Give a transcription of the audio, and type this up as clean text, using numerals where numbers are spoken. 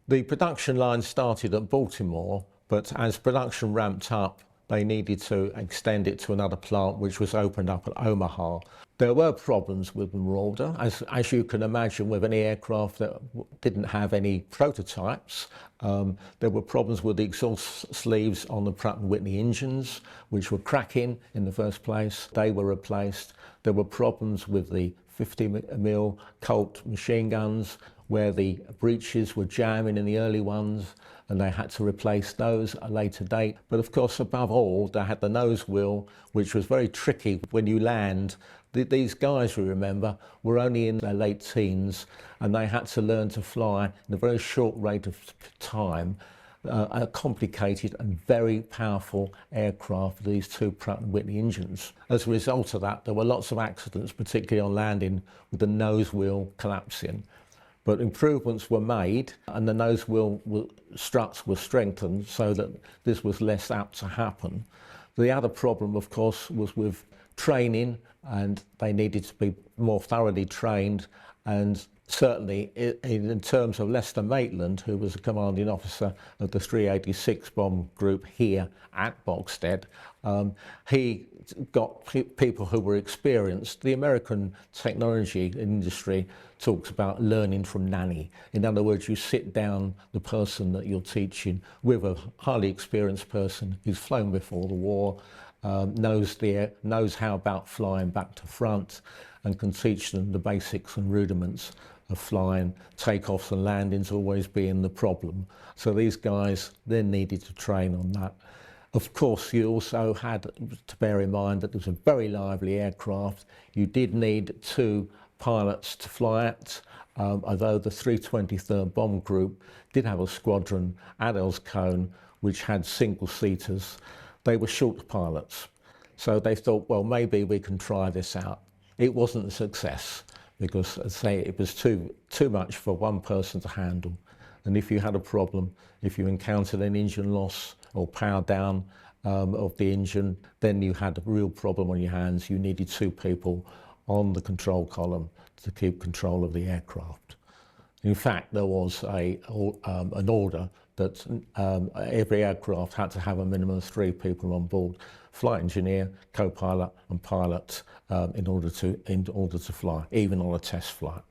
The production line started at Baltimore, but as production ramped up, they needed to extend it to another plant which was opened up at Omaha. There were problems with the Marauder, as you can imagine, with any aircraft that didn't have any prototypes. There were problems with the exhaust sleeves on the Pratt & Whitney engines, which were cracking in the first place. They were replaced. There were problems with the 50mm Colt machine guns, where the breeches were jamming in the early ones, and they had to replace those at a later date. But of course, above all, they had the nose wheel, which was very tricky when you land. These guys, we remember, were only in their late teens, and they had to learn to fly in a very short rate of time, a complicated and very powerful aircraft, these two Pratt & Whitney engines. As a result of that, there were lots of accidents, particularly on landing, with the nose wheel collapsing. But improvements were made, and the nose wheel struts were strengthened so that this was less apt to happen. The other problem, of course, was with training, and they needed to be more thoroughly trained. And certainly in terms of Lester Maitland, who was a commanding officer of the 386 bomb group here at Bogstad, he got people who were experienced. The American technology industry talks about learning from nanny. In other words, you sit down the person that you're teaching with a highly experienced person who's flown before the war, knows how about flying back to front, and can teach them the basics and rudiments of flying, takeoffs and landings always being the problem. So these guys then needed to train on that. Of course, you also had to bear in mind that it was a very lively aircraft. You did need two pilots to fly it, although the 323rd Bomb Group did have a squadron at Elscone which had single-seaters. They were short pilots. So they thought, well, maybe we can try this out. It wasn't a success because, as I say, it was too much for one person to handle. And if you had a problem, if you encountered an engine loss or power down of the engine, then you had a real problem on your hands. You needed two people on the control column to keep control of the aircraft. In fact, there was an order that every aircraft had to have a minimum of 3 people on board: flight engineer, co-pilot and pilot, in order to fly, even on a test flight.